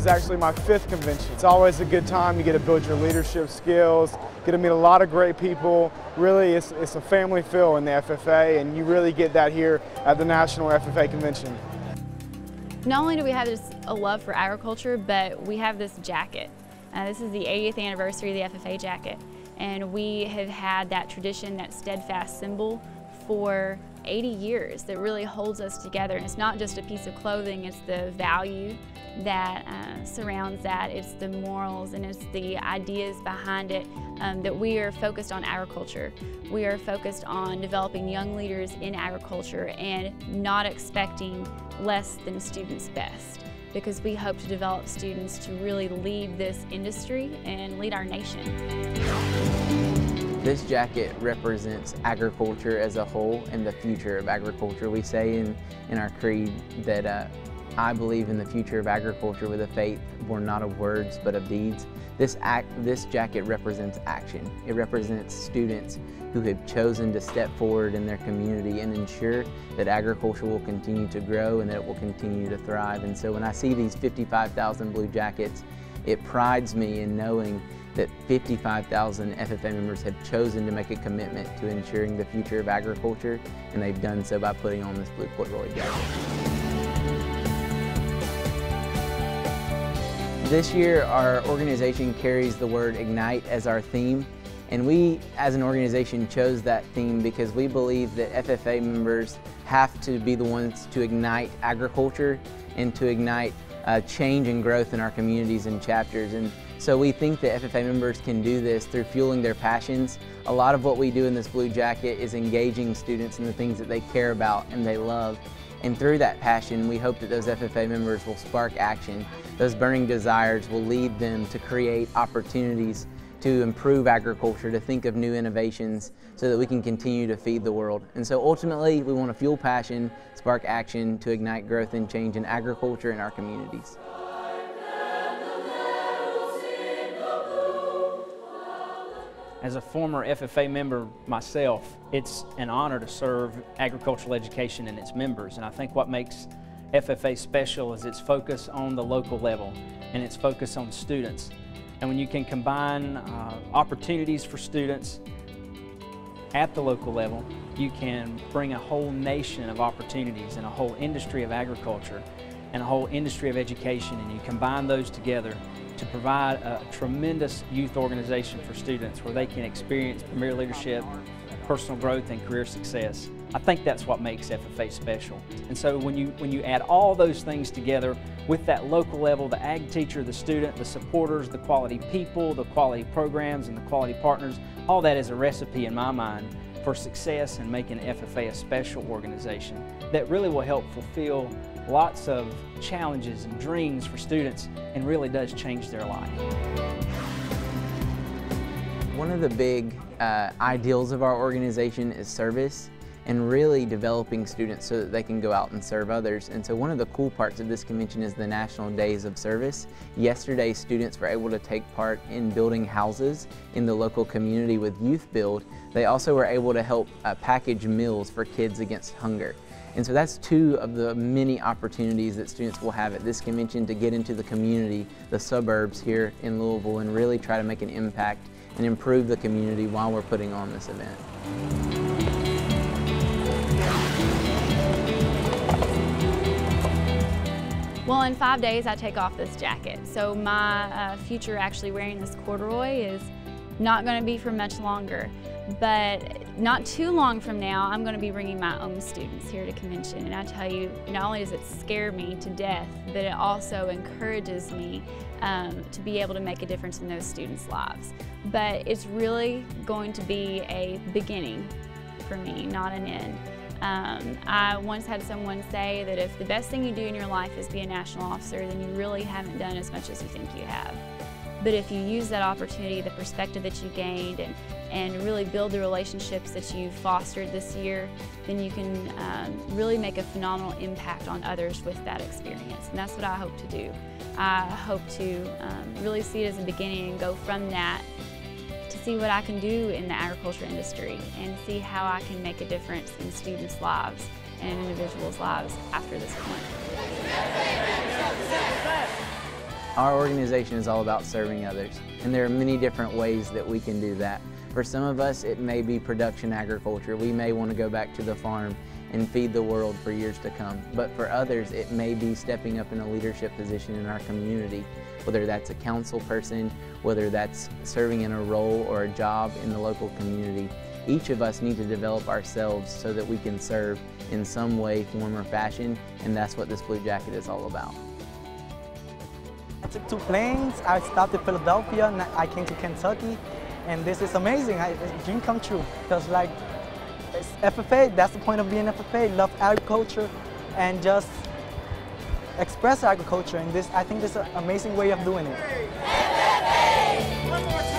is actually my 5th convention. It's always a good time. You get to build your leadership skills, get to meet a lot of great people. Really, it's a family feel in the FFA, and you really get that here at the National FFA Convention. Not only do we have a love for agriculture, but we have this jacket. This is the 80th anniversary of the FFA jacket, and we have had that tradition, that steadfast symbol, for 80 years that really holds us together. And it's not just a piece of clothing, it's the value that surrounds that, it's the morals, and it's the ideas behind it, that we are focused on agriculture. We are focused on developing young leaders in agriculture and not expecting less than students' best, because we hope to develop students to really lead this industry and lead our nation. This jacket represents agriculture as a whole and the future of agriculture. We say in our creed that I believe in the future of agriculture with a faith born not of words but of deeds. This jacket represents action. It represents students who have chosen to step forward in their community and ensure that agriculture will continue to grow and that it will continue to thrive. And so when I see these 55,000 blue jackets, it prides me in knowing that 55,000 FFA members have chosen to make a commitment to ensuring the future of agriculture, and they've done so by putting on this blue corduroy jacket. This year, our organization carries the word Ignite as our theme, and we as an organization chose that theme because we believe that FFA members have to be the ones to ignite agriculture and to ignite change and growth in our communities and chapters. And so we think that FFA members can do this through fueling their passions. A lot of what we do in this blue jacket is engaging students in the things that they care about and they love. And through that passion, we hope that those FFA members will spark action. Those burning desires will lead them to create opportunities to improve agriculture, to think of new innovations so that we can continue to feed the world. And so ultimately, we want to fuel passion, spark action to ignite growth and change in agriculture in our communities. As a former FFA member myself, it's an honor to serve agricultural education and its members. And I think what makes FFA special is its focus on the local level and its focus on students. And when you can combine opportunities for students at the local level, you can bring a whole nation of opportunities and a whole industry of agriculture and a whole industry of education, and you combine those together to provide a tremendous youth organization for students where they can experience premier leadership, personal growth, and career success. I think that's what makes FFA special. And so when you add all those things together with that local level, the ag teacher, the student, the supporters, the quality people, the quality programs, and the quality partners, all that is a recipe in my mind for success and making FFA a special organization that really will help fulfill lots of challenges and dreams for students and really does change their life. One of the big ideals of our organization is service and really developing students so that they can go out and serve others. And so one of the cool parts of this convention is the National Days of Service. Yesterday, students were able to take part in building houses in the local community with Youth Build. They also were able to help package meals for kids against hunger. And so that's two of the many opportunities that students will have at this convention to get into the community, the suburbs here in Louisville, and really try to make an impact and improve the community while we're putting on this event. Well, in 5 days I take off this jacket, so my future actually wearing this corduroy is not going to be for much longer. But not too long from now, I'm going to be bringing my own students here to convention. And I tell you, not only does it scare me to death, but it also encourages me to be able to make a difference in those students' lives. But it's really going to be a beginning for me, not an end. I once had someone say that if the best thing you do in your life is be a national officer, then you really haven't done as much as you think you have. But if you use that opportunity, the perspective that you gained, and really build the relationships that you fostered this year, then you can really make a phenomenal impact on others with that experience. And that's what I hope to do. I hope to really see it as a beginning and go from that to see what I can do in the agriculture industry and see how I can make a difference in students' lives and individuals' lives after this point. Our organization is all about serving others, and there are many different ways that we can do that. For some of us, it may be production agriculture. We may want to go back to the farm and feed the world for years to come. But for others, it may be stepping up in a leadership position in our community, whether that's a council person, whether that's serving in a role or a job in the local community. Each of us need to develop ourselves so that we can serve in some way, form, or fashion, and that's what this Blue Jacket is all about. I took 2 planes, I stopped in Philadelphia, and I came to Kentucky, and this is amazing. It's a dream come true, because like, it's FFA, that's the point of being FFA, love agriculture and just express agriculture, and I think this is an amazing way of doing it. FFA! One more time.